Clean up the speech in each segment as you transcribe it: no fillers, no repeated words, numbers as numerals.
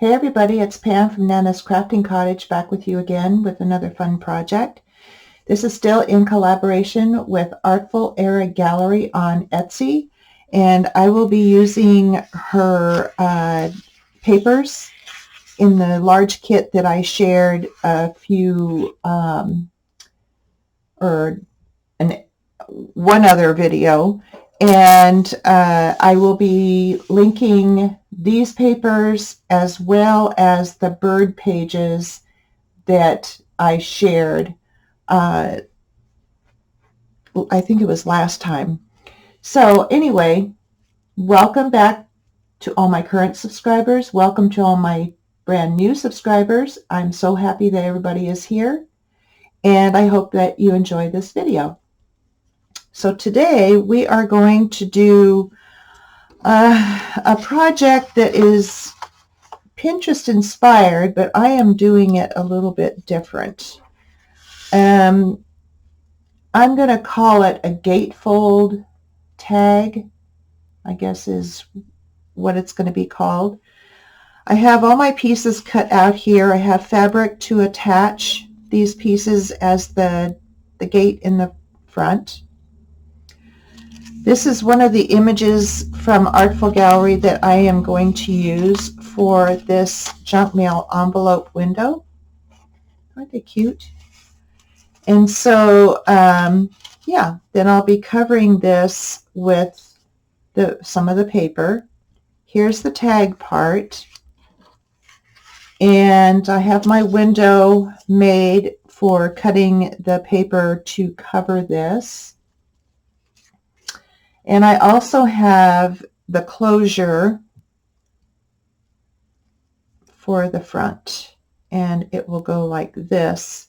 Hey everybody, it's Pam from Nana's Crafting Cottage back with you again with another fun project. This is still in collaboration with Artful Era Gallery on Etsy, and I will be using her papers in the large kit that I shared a few one other video, and I will be linking these papers as well as the bird pages that I shared I think it was last time. So anyway, welcome back to all my current subscribers. Welcome to all my brand new subscribers. I'm so happy that everybody is here, and I hope that you enjoy this video. So today we are going to do a project that is Pinterest inspired, but I am doing it a little bit different. I'm going to call it a gatefold tag, I guess is what it's going to be called. I have all my pieces cut out here. I have fabric to attach these pieces as the gate in the front. This is one of the images from Artful Gallery that I am going to use for this junk mail envelope window. Aren't they cute? And so, yeah, then I'll be covering this with some of the paper. Here's the tag part. And I have my window made for cutting the paper to cover this. And I also have the closure for the front, and it will go like this,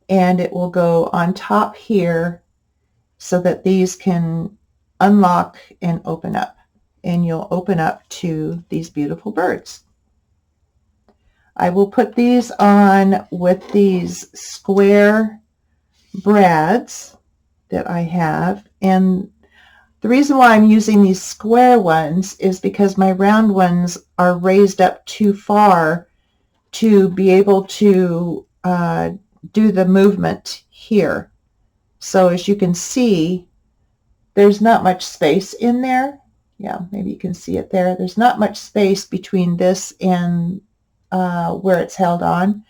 and it will go on top here so that these can unlock and open up, and you'll open up to these beautiful birds. I will put these on with these square brads that I have, and the reason why I'm using these square ones is because my round ones are raised up too far to be able to do the movement here. So as you can see, there's not much space in there. Yeah, maybe you can see it there. There's not much space between this and where it's held on.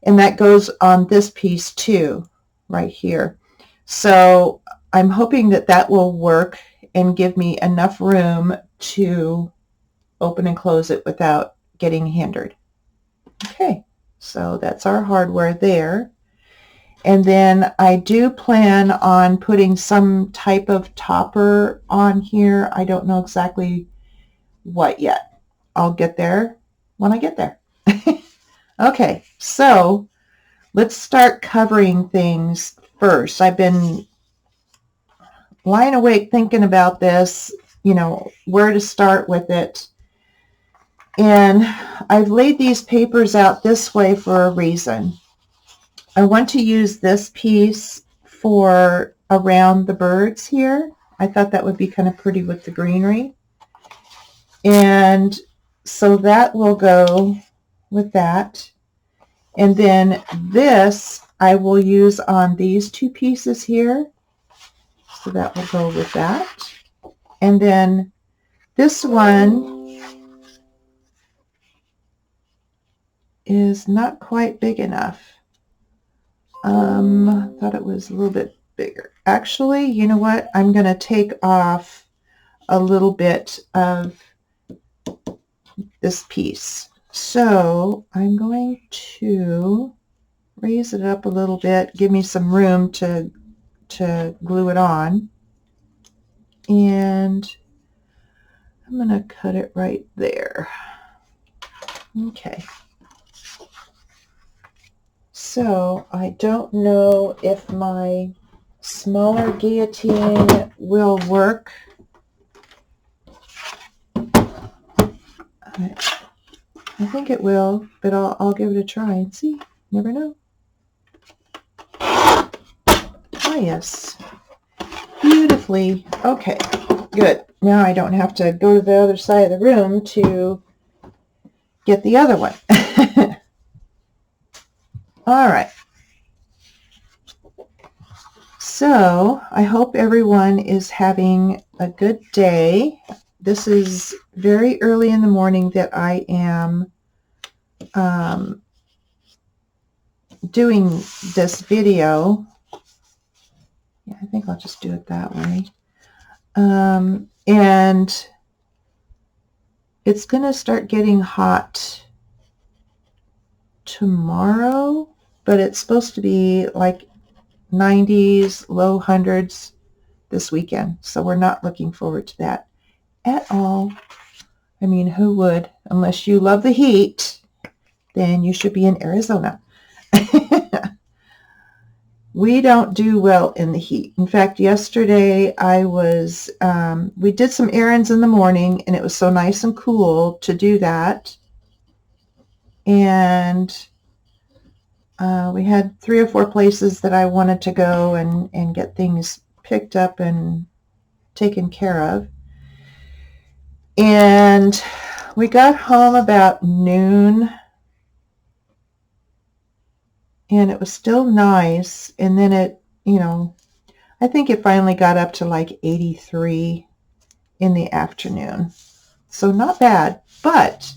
And that goes on this piece too, right here. So I'm hoping that that will work and give me enough room to open and close it without getting hindered. Okay, so that's our hardware there. And then I do plan on putting some type of topper on here. I don't know exactly what yet. I'll get there when I get there. Okay, so let's start covering things first. I've been lying awake thinking about this, you know, where to start with it. And I've laid these papers out this way for a reason. I want to use this piece for around the birds here. I thought that would be kind of pretty with the greenery. And so that will go with that. And then this I will use on these two pieces here. So that will go with that. And then this one is not quite big enough. I thought it was a little bit bigger. Actually, you know what? I'm going to take off a little bit of this piece. So I'm going to raise it up a little bit, give me some room to glue it on, and I'm going to cut it right there. Okay. So I don't know if my smaller guillotine will work. I think it will, but I'll give it a try and see. Never know. Oh, yes. Beautifully. Okay, good. Now I don't have to go to the other side of the room to get the other one. All right. So I hope everyone is having a good day. This is very early in the morning that I am doing this video. Yeah, I think I'll just do it that way. And it's going to start getting hot tomorrow, but it's supposed to be like 90s, low hundreds this weekend. So we're not looking forward to that at all. I mean, who would? Unless you love the heat, then you should be in Arizona. We don't do well in the heat. In fact, yesterday we did some errands in the morning, and it was so nice and cool to do that. And we had 3 or 4 places that I wanted to go and get things picked up and taken care of. And we got home about noon, and it was still nice. And then it, I think it finally got up to like 83 in the afternoon. So not bad, but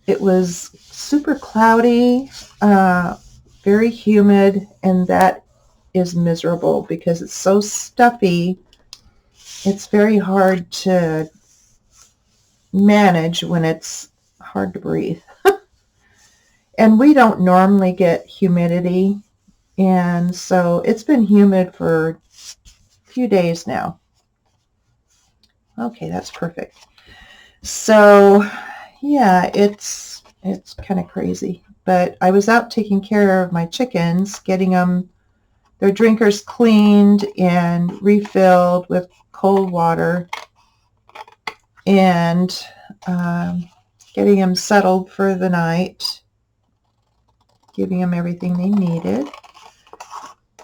it was super cloudy, very humid, and that is miserable because it's so stuffy. It's very hard to manage when it's hard to breathe. And we don't normally get humidity, and so it's been humid for a few days now. Okay, that's perfect. So yeah, it's kind of crazy. But I was out taking care of my chickens, getting them their drinkers cleaned and refilled with cold water, and getting them settled for the night, giving them everything they needed.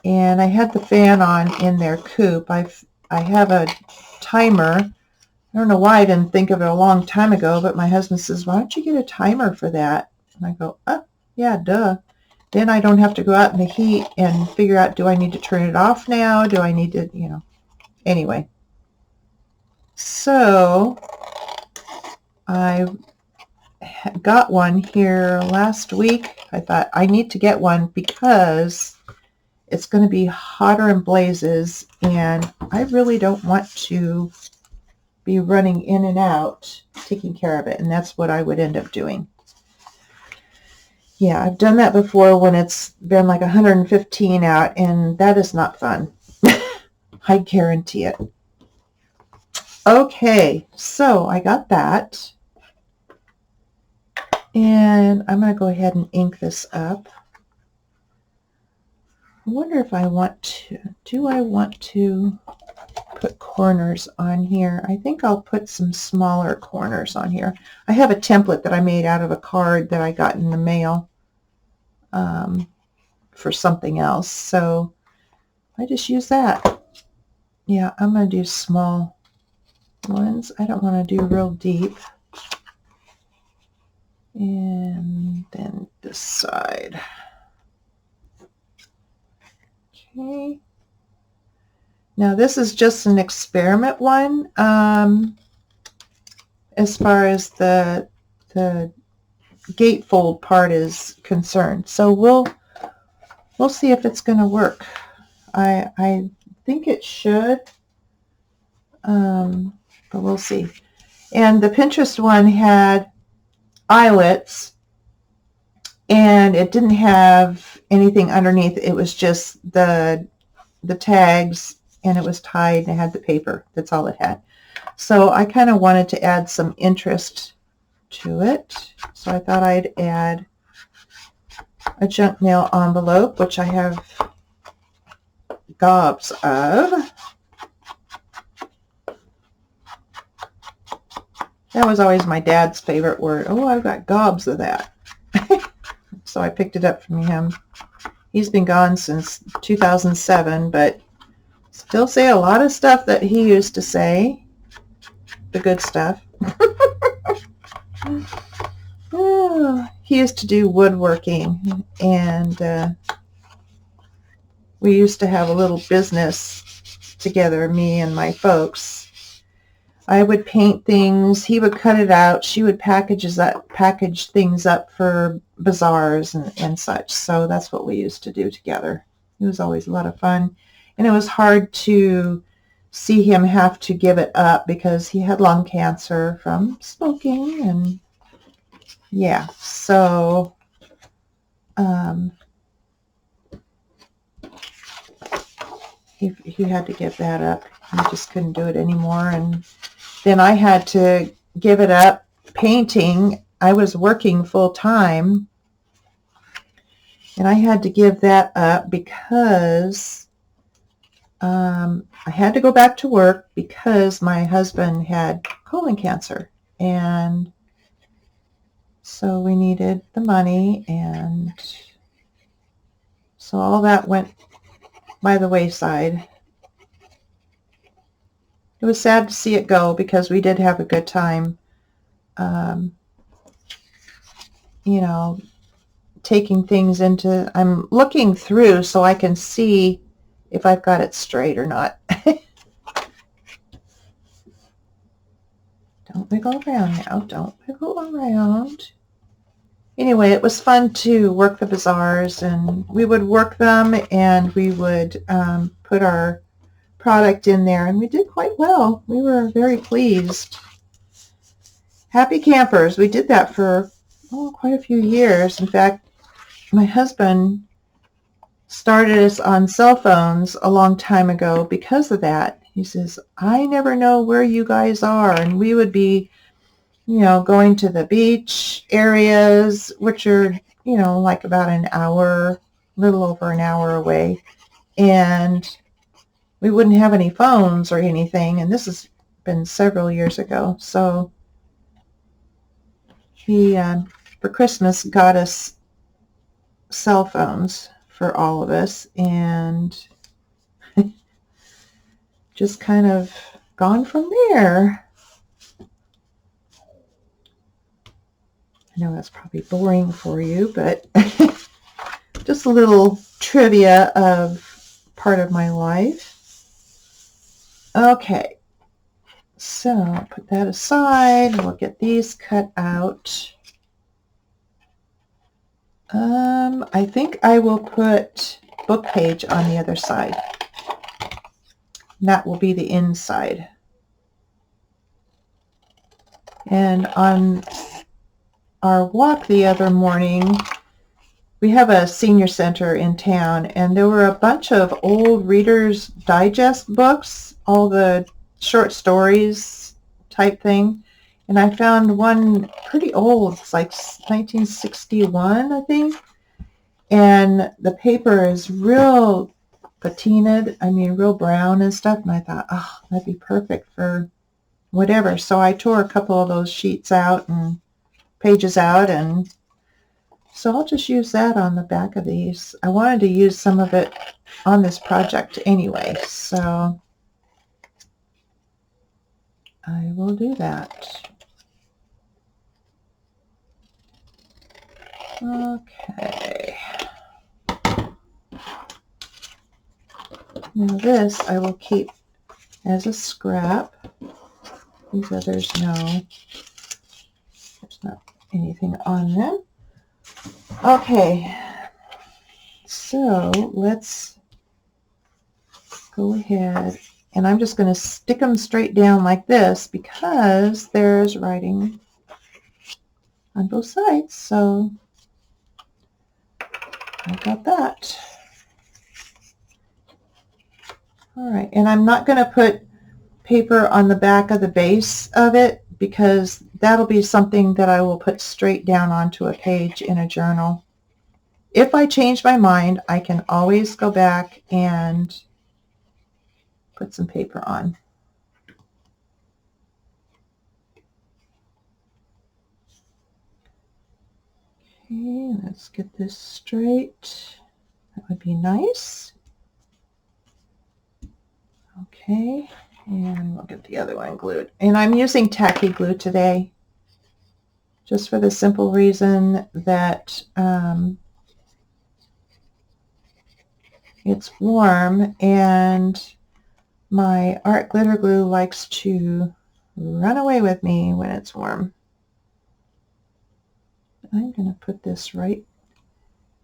And I had the fan on in their coop. I have a timer. I don't know why I didn't think of it a long time ago, but my husband says, why don't you get a timer for that? And I go, oh, yeah, duh. Then I don't have to go out in the heat and figure out, do I need to turn it off now? Do I need to, anyway. So I got one here last week. I thought I need to get one because it's going to be hotter in blazes, and I really don't want to be running in and out taking care of it, and that's what I would end up doing. Yeah, I've done that before when it's been like 115 out, and that is not fun. I guarantee it. Okay, so I got that. And I'm going to go ahead and ink this up. I wonder if I want to, do I want to put corners on here? I think I'll put some smaller corners on here. I have a template that I made out of a card that I got in the mail for something else. So I just use that. Yeah, I'm going to do small ones. I don't want to do real deep. And then this side. Okay. Now this is just an experiment one as far as the gatefold part is concerned. So we'll see if it's going to work. I think it should, but we'll see. And the Pinterest one had eyelets, and it didn't have anything underneath. It was just the tags, and it was tied, and it had the paper. That's all it had. So I kind of wanted to add some interest to it. So I thought I'd add a junk mail envelope, which I have gobs of. That was always my dad's favorite word. Oh, I've got gobs of that. So I picked it up from him. He's been gone since 2007, but still say a lot of stuff that he used to say. The good stuff. Oh, he used to do woodworking, and we used to have a little business together, me and my folks. I would paint things, he would cut it out, she would package things up for bazaars and such. So that's what we used to do together. It was always a lot of fun. And it was hard to see him have to give it up because he had lung cancer from smoking. And yeah, so he had to give that up. He just couldn't do it anymore. And then I had to give it up painting. I was working full time, and I had to give that up because I had to go back to work because my husband had colon cancer, and so we needed the money, and so all that went by the wayside. It was sad to see it go because we did have a good time, you know, taking things into, I'm looking through so I can see if I've got it straight or not. Don't wiggle around now. Don't wiggle around. Anyway, it was fun to work the bazaars, and we would work them, and we would put our product in there, and we did quite well. We were very pleased. Happy campers. We did that for quite a few years. In fact, my husband started us on cell phones a long time ago because of that. He says, I never know where you guys are. And we would be, going to the beach areas, which are, like about an hour, little over an hour away. And we wouldn't have any phones or anything. And this has been several years ago. So he, for Christmas, got us cell phones for all of us, and just kind of gone from there. I know that's probably boring for you, but just a little trivia of part of my life. Okay, so put that aside. We'll get these cut out. I think I will put book page on the other side. And that will be the inside. And on our walk the other morning, we have a senior center in town, and there were a bunch of old Reader's Digest books, all the short stories type thing. And I found one pretty old. It's like 1961, I think. And the paper is real patinaed, real brown and stuff. And I thought, oh, that'd be perfect for whatever. So I tore a couple of those sheets out and pages out, and so I'll just use that on the back of these. I wanted to use some of it on this project anyway, so I will do that. Okay. Now this I will keep as a scrap. These others, no. There's not anything on them. Okay. So let's go ahead, and I'm just going to stick them straight down like this because there's writing on both sides. So I got that. All right, and I'm not going to put paper on the back of the base of it because that'll be something that I will put straight down onto a page in a journal. If I change my mind, I can always go back and put some paper on. Okay, let's get this straight. That would be nice. Okay, and we'll get the other one glued. And I'm using tacky glue today. just for the simple reason that it's warm and my art glitter glue likes to run away with me when it's warm. I'm going to put this right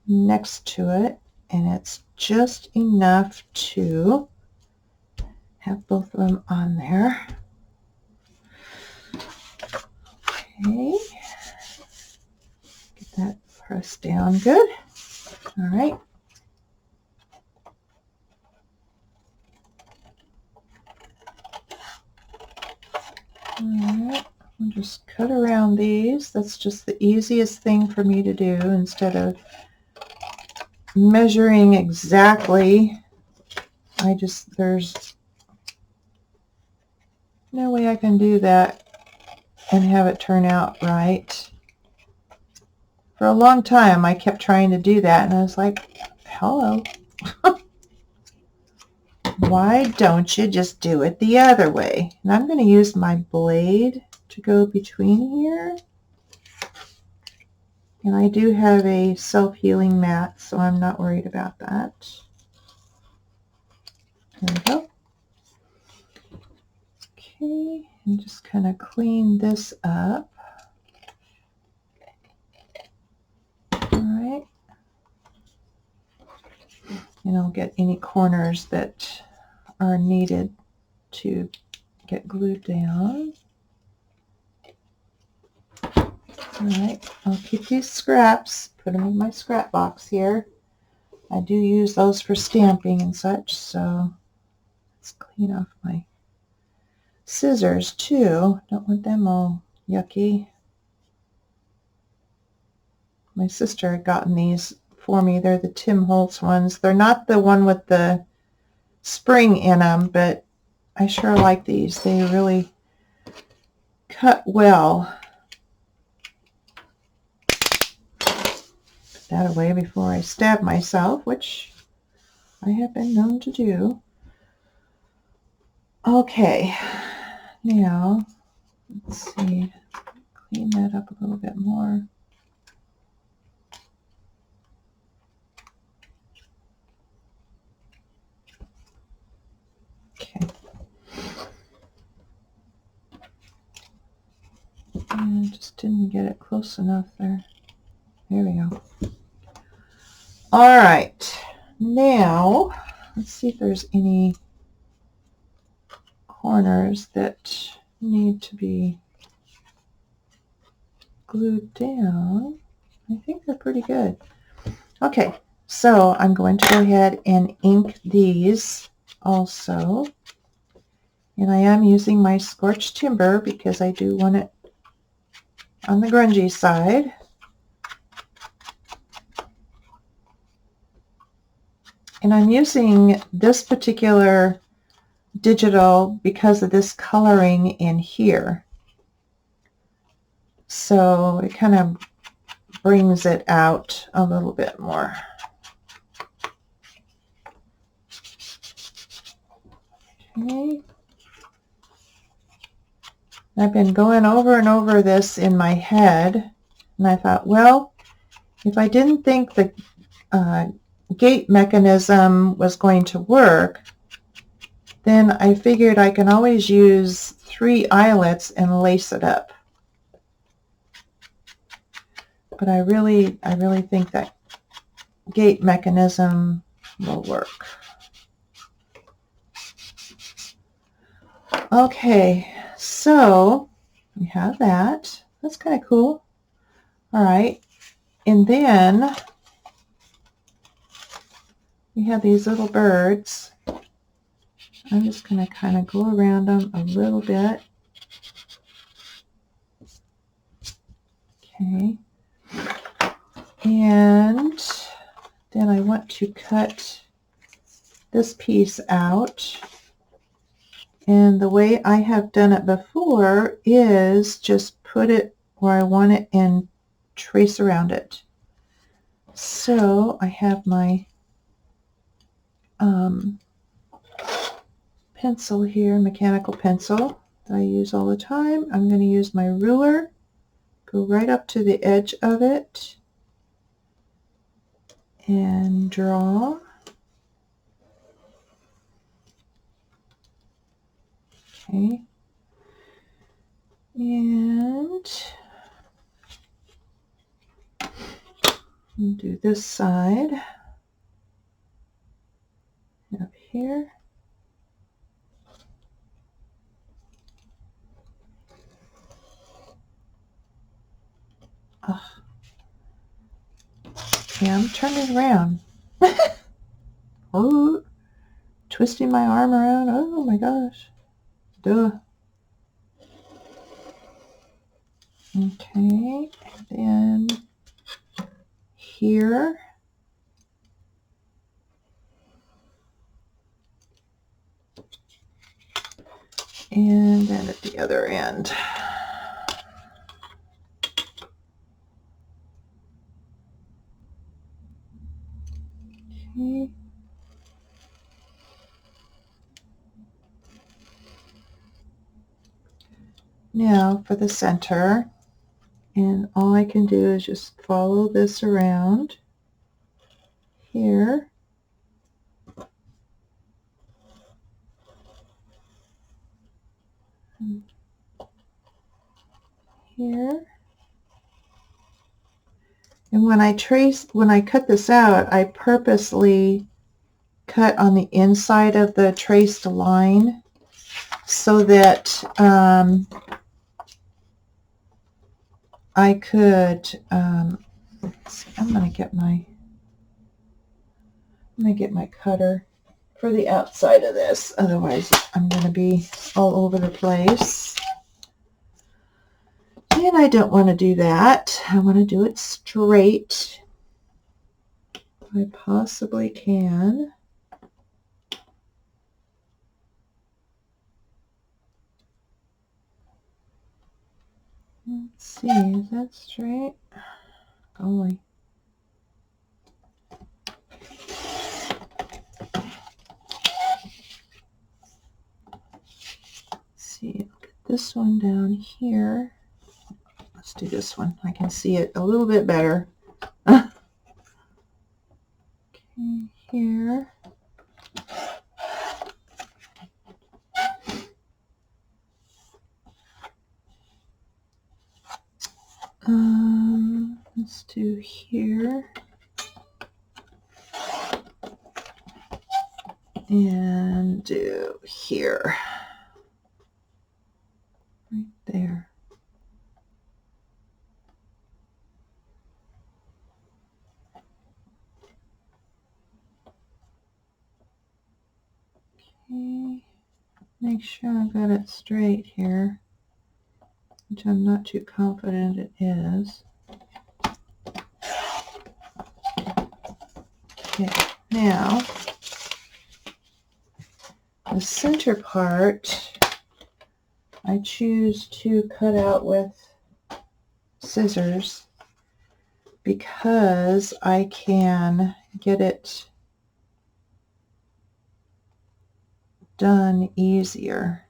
next to it, and it's just enough to have both of them on there. Okay, get that pressed down good. All right. All right, I'll just cut around these. That's just the easiest thing for me to do instead of measuring exactly. There's no way I can do that and have it turn out right. For a long time, I kept trying to do that, and I was like, hello. Why don't you just do it the other way? And I'm going to use my blade to go between here. And I do have a self-healing mat, so I'm not worried about that. There we go. Okay, and just kind of clean this up. All right. And I'll get any corners that are needed to get glued down. All right, I'll keep these scraps, put them in my scrap box here. I do use those for stamping and such, so let's clean off my scissors too. Don't want them all yucky. My sister had gotten these for me. They're the Tim Holtz ones. They're not the one with the spring in them, but I sure like these. They really cut well. Put that away before I stab myself, which I have been known to do. Okay, now let's see, clean that up a little bit more. Okay. I just didn't get it close enough there. There we go. All right. Now, let's see if there's any corners that need to be glued down. I think they're pretty good. Okay, so I'm going to go ahead and ink these also. And I am using my scorched timber because I do want it on the grungy side. And I'm using this particular digital because of this coloring in here. So it kind of brings it out a little bit more. Okay. I've been going over and over this in my head, and I thought, well, if I didn't think the gate mechanism was going to work, then I figured I can always use 3 eyelets and lace it up. But I really think that gate mechanism will work. Okay, so we have that. That's kind of cool. All right, and then we have these little birds. I'm just going to kind of go around them a little bit. Okay. And then I want to cut this piece out. And the way I have done it before is just put it where I want it and trace around it. So I have my pencil here, mechanical pencil that I use all the time. I'm going to use my ruler, go right up to the edge of it and draw. Okay. And we'll do this side up here. Oh. Yeah, I'm turning around. Oh, twisting my arm around. Oh my gosh. Duh. Okay, and then here. And then at the other end. Okay. Now for the center, and all I can do is just follow this around here. And here. And when I cut this out, I purposely cut on the inside of the traced line so that I could, let's see, I'm gonna get my cutter for the outside of this, otherwise I'm gonna be all over the place. And I don't want to do that. I want to do it straight. I possibly can. Let's see, is that straight? Golly. Let's see, I'll get this one down here. Let's do this one. I can see it a little bit better. Okay, here. Let's do here. And do here. Right there. Okay. Make sure I've got it straight here, which I'm not too confident it is. Okay, now the center part I choose to cut out with scissors because I can get it done easier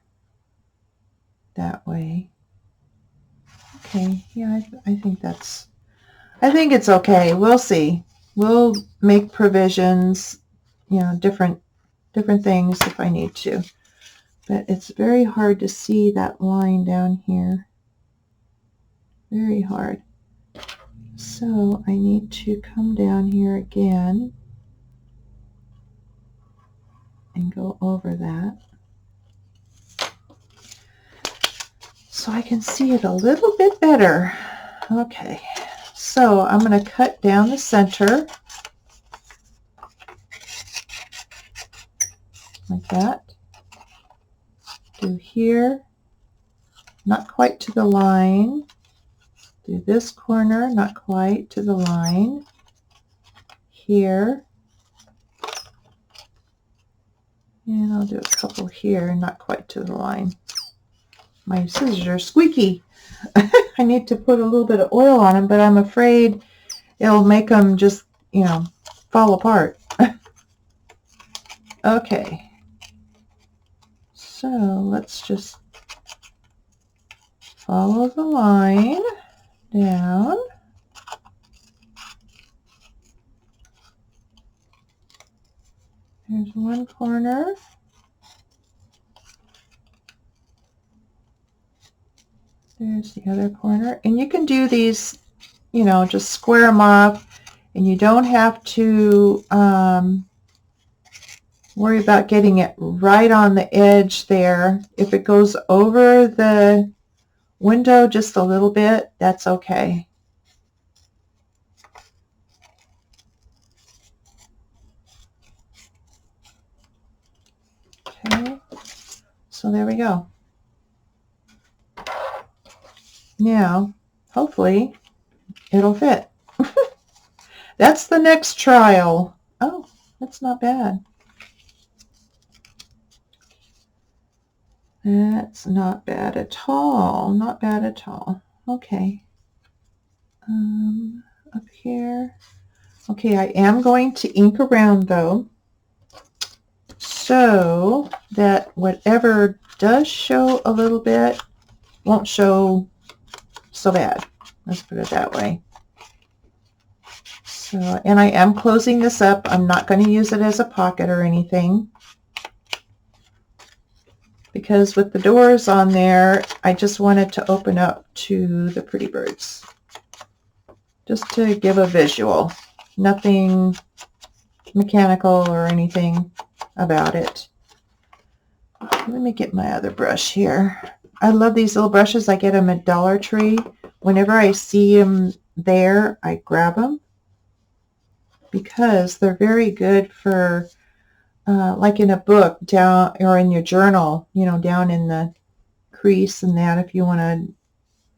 that way. Okay, yeah, I think it's okay. We'll see. We'll make provisions, you know, different things if I need to. But it's very hard to see that line down here. Very hard. So I need to come down here again and go over that so I can see it a little bit better. Okay, so I'm going to cut down the center like that. Do here, not quite to the line. Do this corner, not quite to the line. Here. And I'll do a couple here, not quite to the line. My scissors are squeaky. I need to put a little bit of oil on them, but I'm afraid it'll make them just, you know, fall apart. Okay. So let's just follow the line down. There's one corner. There's the other corner. And you can do these, you know, just square them off, and you don't have to worry about getting it right on the edge there. If it goes over the window just a little bit, that's okay. Okay, so there we go. Now, hopefully, it'll fit. That's the next trial. Oh, that's not bad. That's not bad at all. Not bad at all. Okay. Up here. Okay, I am going to ink around though, so that whatever does show a little bit won't show so bad. Let's put it that way. So, and I am closing this up. I'm not going to use it as a pocket or anything, because with the doors on there, I just wanted to open up to the pretty birds, just to give a visual. Nothing mechanical or anything about it. Let me get my other brush here. I love these little brushes. I get them at Dollar Tree. Whenever I see them there, I grab them because they're very good for like in a book down, or in your journal, you know, down in the crease and that, if you want to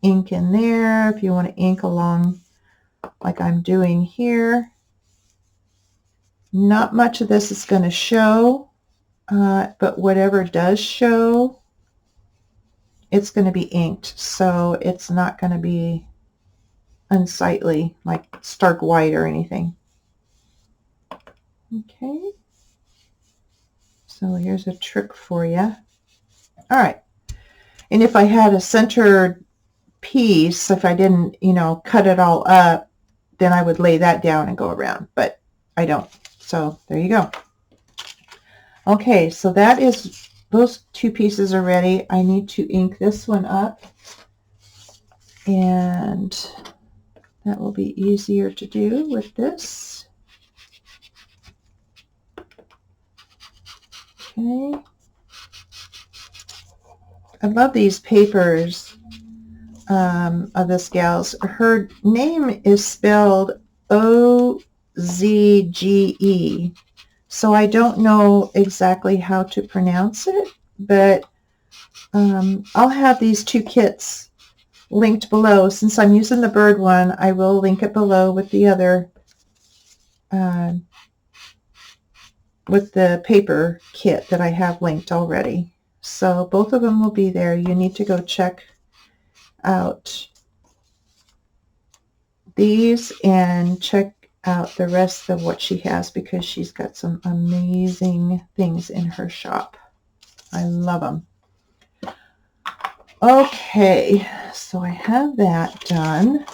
ink in there, if you want to ink along like I'm doing here. Not much of this is going to show, but whatever does show, it's going to be inked, so it's not going to be unsightly, like stark white or anything. Okay. So here's a trick for you. All right. And if I had a centered piece, if I didn't, you know, cut it all up, then I would lay that down and go around, but I don't. So there you go. Okay, so that is, those two pieces are ready. I need to ink this one up, and that will be easier to do with this. Okay. I love these papers of this gal's. Her name is spelled O-Z-G-E, so I don't know exactly how to pronounce it, but I'll have these two kits linked below. Since I'm using the bird one, I will link it below with the other, with the paper kit that I have linked already. So both of them will be there. You need to go check out these and check out the rest of what she has, because she's got some amazing things in her shop. I love them. Okay, so I have that done.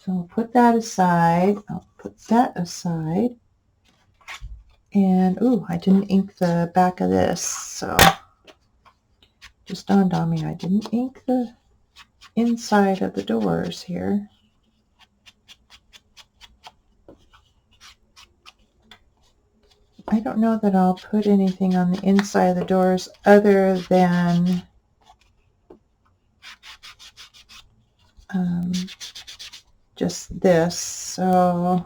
So I'll put that aside. I'll put that aside. And, ooh, I didn't ink the back of this, so just dawned on me I didn't ink the inside of the doors here. I don't know that I'll put anything on the inside of the doors other than just this, so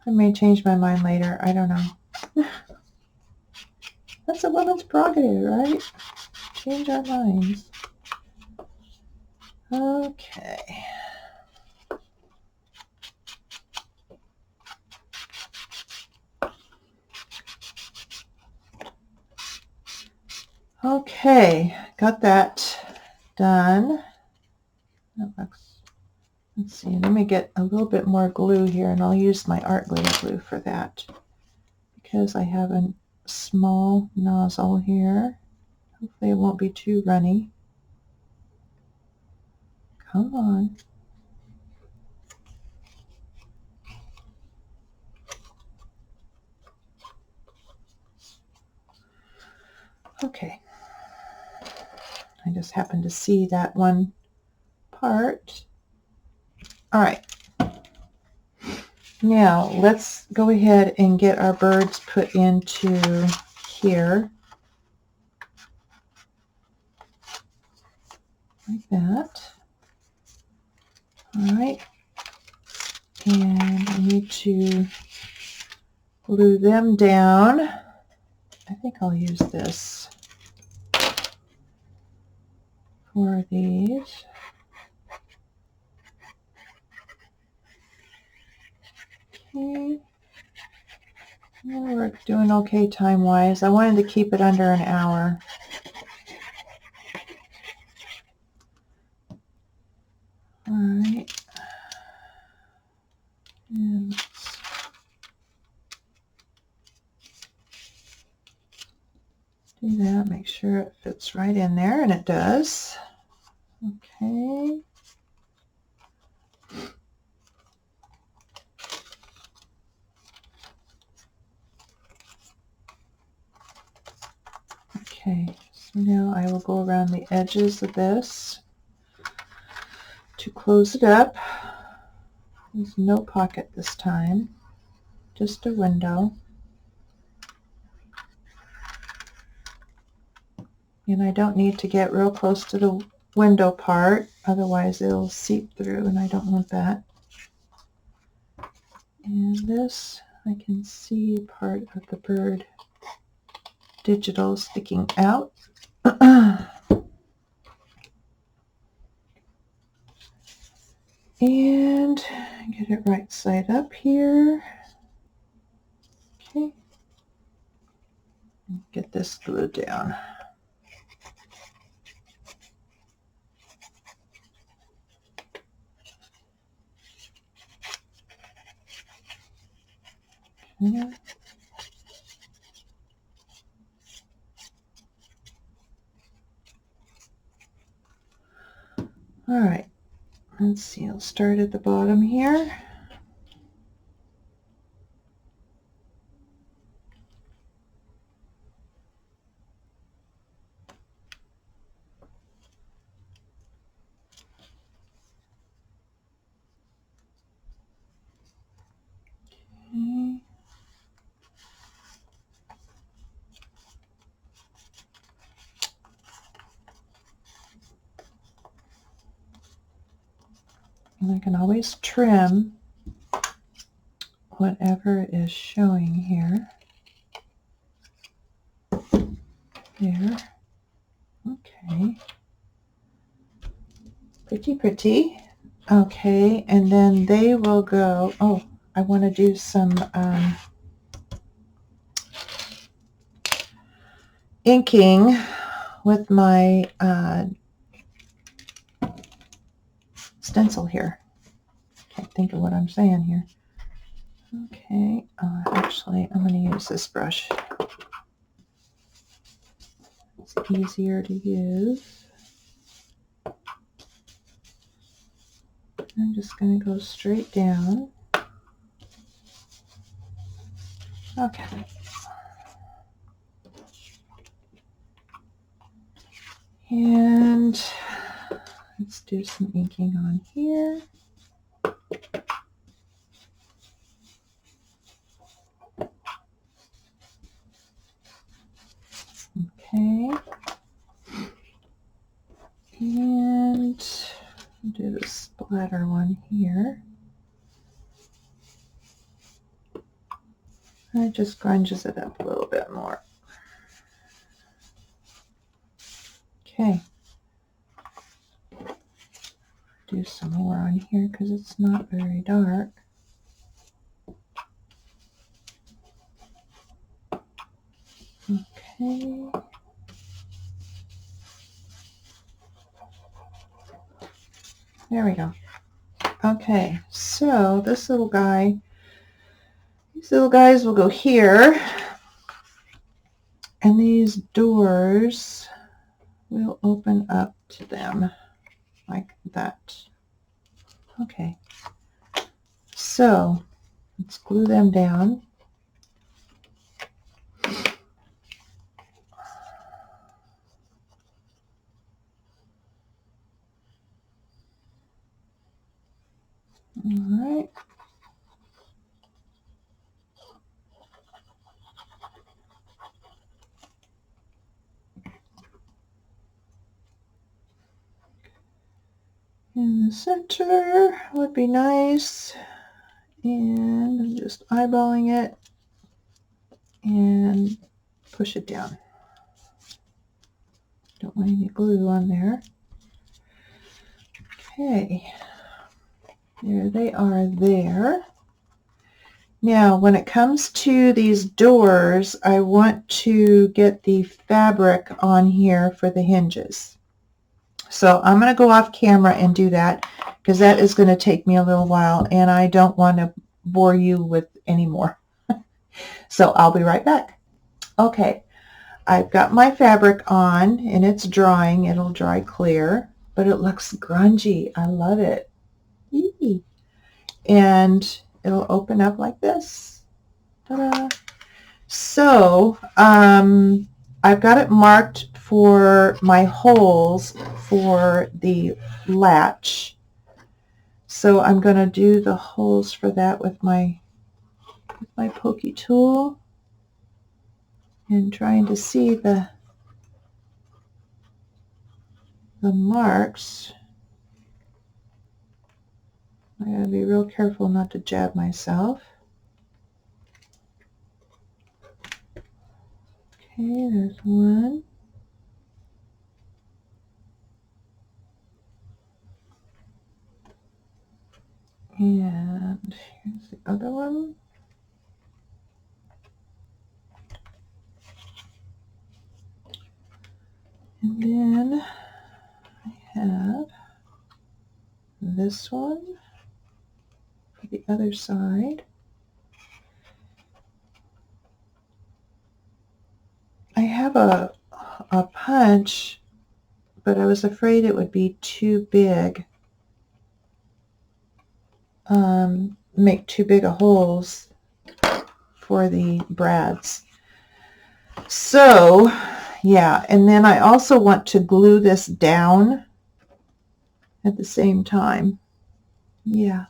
I may change my mind later. I don't know. That's a woman's prerogative, right? Change our minds. Okay. Okay, got that done. That looks, let's see, let me get a little bit more glue here, and I'll use my art glue for that, because I have a small nozzle here. Hopefully it won't be too runny. Come on. Okay. I just happened to see that one part. All right. Now let's go ahead and get our birds put into here. Like that. All right. And I need to glue them down. I think I'll use this for these. Okay. Yeah, we're doing okay time-wise. I wanted to keep it under an hour. All right. And let's do that. Make sure it fits right in there, and it does. Okay. Okay, so now I will go around the edges of this to close it up. There's no pocket this time, just a window. And I don't need to get real close to the window part, otherwise it'll seep through, and I don't want that. And this, I can see part of the bird digital sticking out. And get it right side up here. Okay. Get this glued down. Okay. All right. Let's see, I'll start at the bottom here. Okay. And I can always trim whatever is showing here. There. Okay. Pretty, pretty. Okay, and then they will go, oh, I want to do some inking with my stencil here. Can't think of what I'm saying here. Okay, actually, I'm going to use this brush. It's easier to use. I'm just going to go straight down. Okay. And let's do some inking on here. Okay. And do the splatter one here. It just grunges it up a little bit more. Okay. Do some more on here because it's not very dark. Okay. There we go. Okay, so this little guy, these little guys will go here, and these doors will open up to them like that. Okay, so let's glue them down. All right. In the center would be nice. And I'm just eyeballing it and push it down. Don't want any glue on there. Okay, there they are there. Now, when it comes to these doors, I want to get the fabric on here for the hinges. So I'm going to go off camera and do that because that is going to take me a little while and I don't want to bore you with any more. So I'll be right back. Okay, I've got my fabric on and it's drying. It'll dry clear, but it looks grungy. I love it. Yee. And it'll open up like this. Ta-da. So I've got it marked for my holes for the latch. So I'm going to do the holes for that with my pokey tool and trying to see the marks. I gotta be real careful not to jab myself. Okay, there's one. And here's the other one. And then I have this one for the other side. I have a punch, but I was afraid it would be too big. Make too big of holes for the brads. So, yeah, and then I also want to glue this down at the same time. Yeah,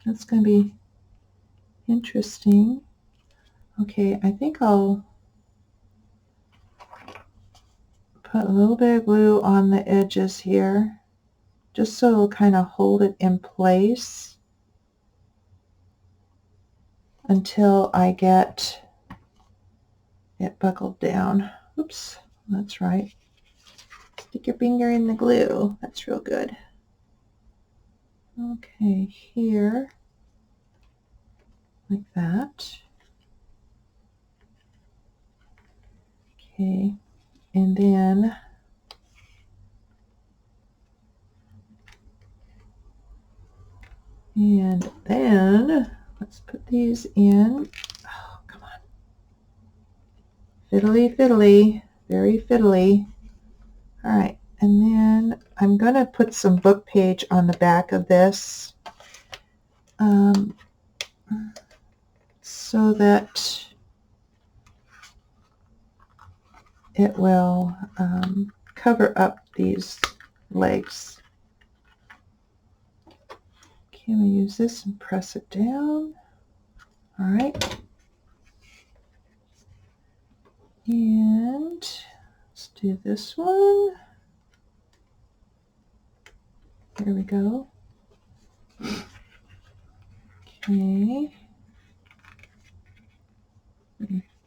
that's going to be interesting. Okay, I think I'll put a little bit of glue on the edges here, just so it'll kind of hold it in place until I get it buckled down. Oops, that's right. Stick your finger in the glue. That's real good. Okay, here, like that. Okay, and then let's put these in. Oh, come on. Fiddly, fiddly, very fiddly. All right, and then I'm going to put some book page on the back of this so that it will cover up these legs. Okay, I'm going to use this and press it down. All right. And let's do this one. There we go. Okay.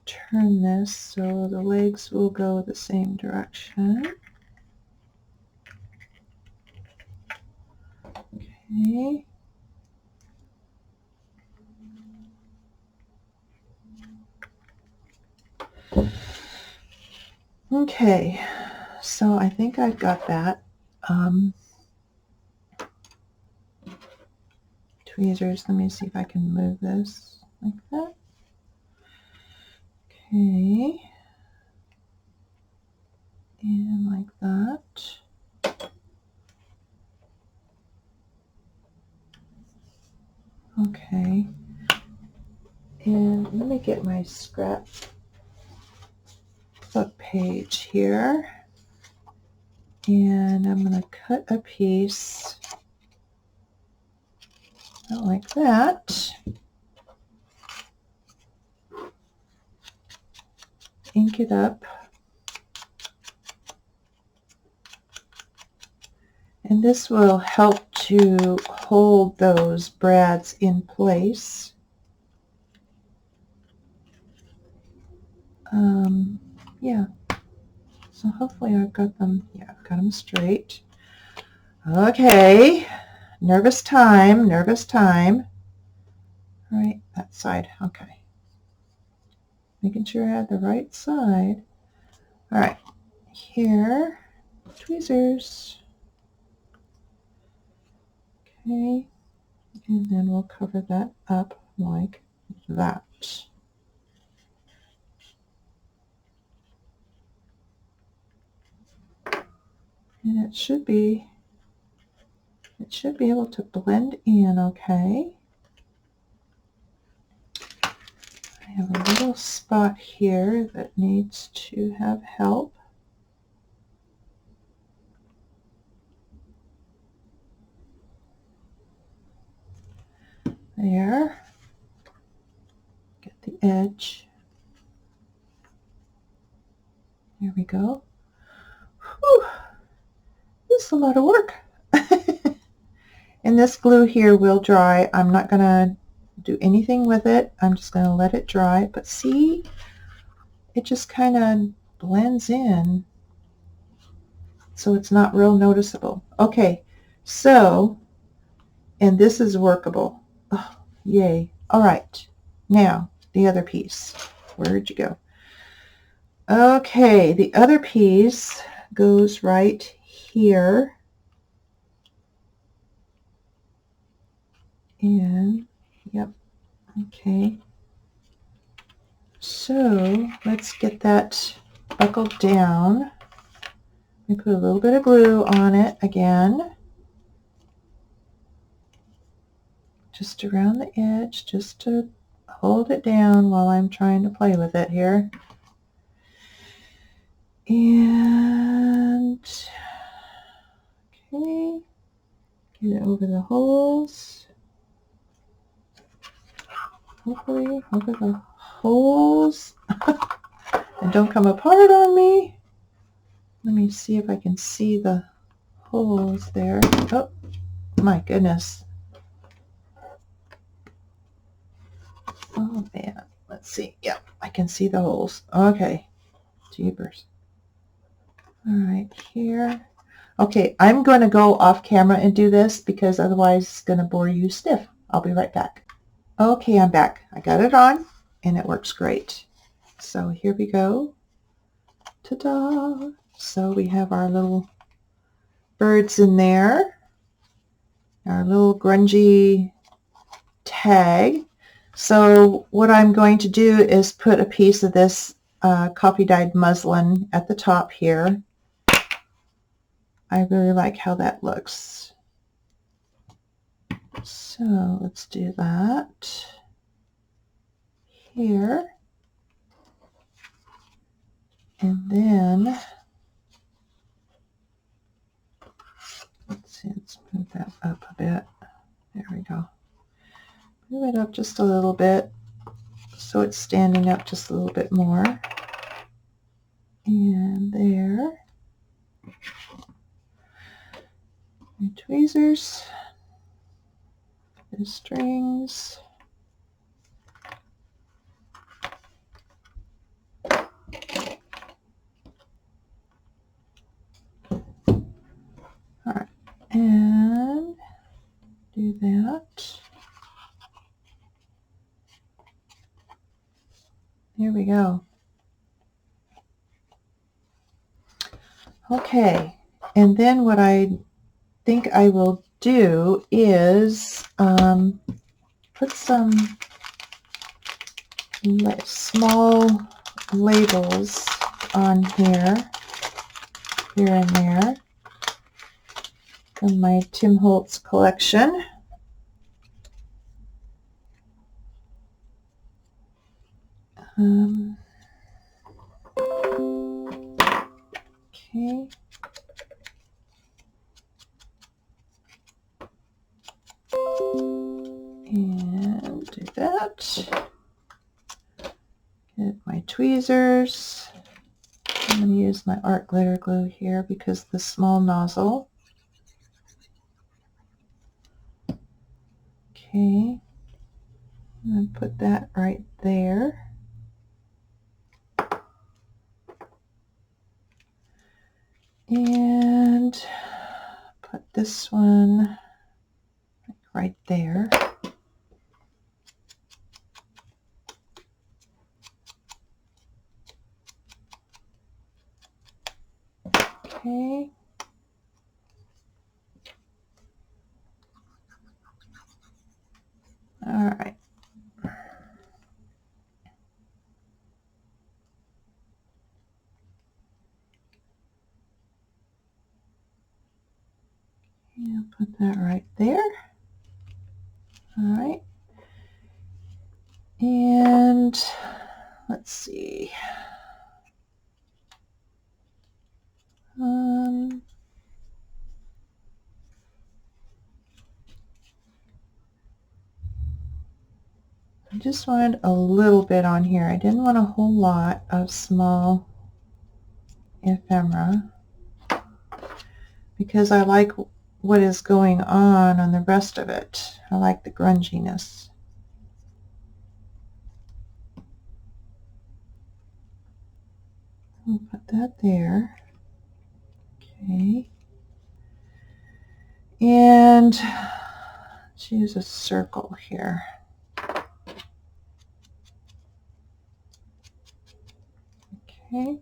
Turn this so the legs will go the same direction. Okay. Okay, so I think I've got that. Tweezers, let me see if I can move this like that. Okay, and like that. Okay. And let me get my scrapbook page here. And I'm going to cut a piece like that. Ink it up. And this will help to hold those brads in place. Yeah. So hopefully I've got them, yeah, I've got them straight. Okay. Nervous time, nervous time. All right, that side, okay. Making sure I have the right side. All right, here, tweezers. Okay, and then we'll cover that up like that. And it should be able to blend in okay. I have a little spot here that needs to have help. There. Get the edge. There we go. Whew. This is a lot of work. And this glue here will dry. I'm not going to do anything with it. I'm just going to let it dry. But see, it just kind of blends in, so it's not real noticeable. Okay, so, and this is workable. Oh, yay. All right, now the other piece. Where'd you go? Okay, the other piece goes right here. And, yep, okay. So let's get that buckled down. We put a little bit of glue on it again. Just around the edge, just to hold it down while I'm trying to play with it here. And, okay, get it over the holes. Hopefully over the holes. And don't come apart on me. Let me see if I can see the holes there. Oh, my goodness. Oh, man. Let's see. Yep, I can see the holes. Okay. Jeepers. All right, here. Okay, I'm going to go off camera and do this because otherwise it's going to bore you stiff. I'll be right back. Okay, I'm back. I got it on and it works great. So here we go. Ta-da! So we have our little birds in there. Our little grungy tag. So what I'm going to do is put a piece of this coffee dyed muslin at the top here. I really like how that looks. So let's do that here. And then, let's see, let's move that up a bit. There we go. Move it up just a little bit so it's standing up just a little bit more. And there. And tweezers, the strings. All right, and do that. Here we go. Okay, and then what I think I will do is put some small labels on here and there from my Tim Holtz collection. Okay. And do that. Get my tweezers. I'm going to use my art glitter glue here because the small nozzle. Okay. And put that right there. And put this one right there. Okay. All right. Yeah, put that right there. All right. And let's see. I just wanted a little bit on here. I didn't want a whole lot of small ephemera because I like what is going on the rest of it. I like the grunginess. I'll put that there. Okay. And choose a circle here. Okay.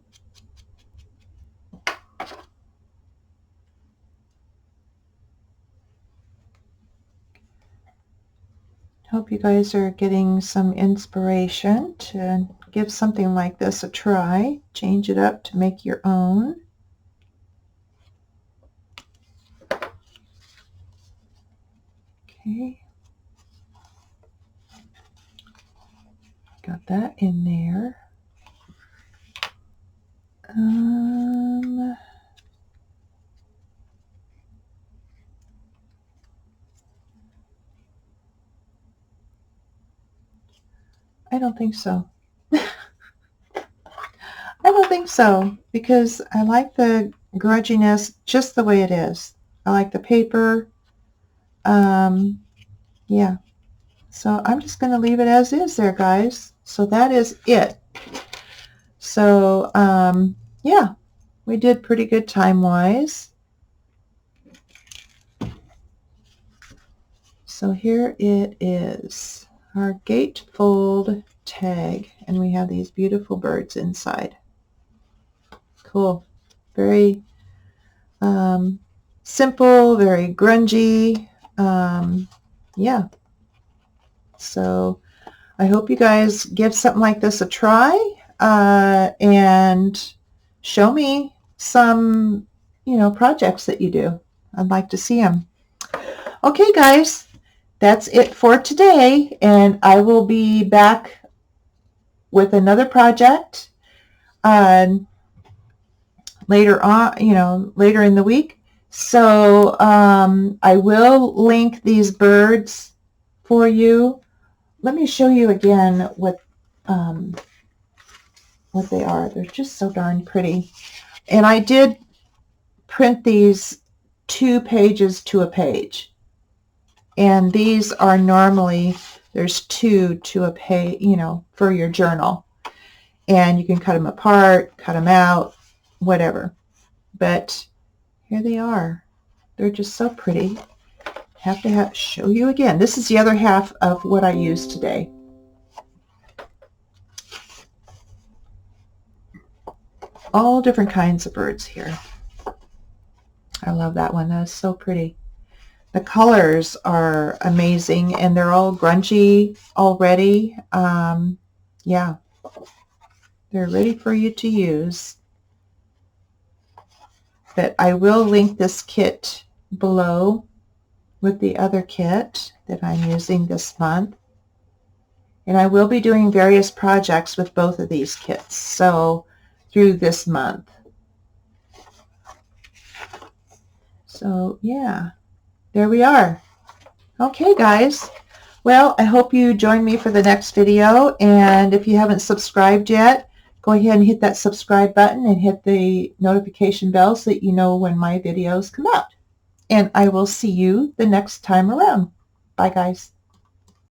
Hope you guys are getting some inspiration to give something like this a try. Change it up to make your own. Okay. Got that in there. I don't think so. I don't think so because I like the grunginess just the way it is. I like the paper. Yeah. So I'm just going to leave it as is there, guys. So that is it. So, yeah, we did pretty good time-wise. So here it is, our gatefold tag, and we have these beautiful birds inside. Cool. Very simple, very grungy. Yeah. So I hope you guys give something like this a try and show me some, projects that you do. I'd like to see them. Okay, guys. That's it for today, and I will be back with another project later on, later in the week. So I will link these birds for you. Let me show you again what they are. They're just so darn pretty. And I did print these 2 pages to a page. And these are normally, there's 2 to a page, for your journal. And you can cut them apart, cut them out, whatever. But here they are. They're just so pretty. Have to show you again. This is the other half of what I used today. All different kinds of birds here. I love that one. That is so pretty. The colors are amazing, and they're all grungy already. Yeah, they're ready for you to use. But I will link this kit below with the other kit that I'm using this month. And I will be doing various projects with both of these kits, so through this month. So yeah, there we are. Okay, guys. Well, I hope you join me for the next video, and if you haven't subscribed yet, go ahead and hit that subscribe button and hit the notification bell so that you know when my videos come out. And I will see you the next time around. Bye, guys.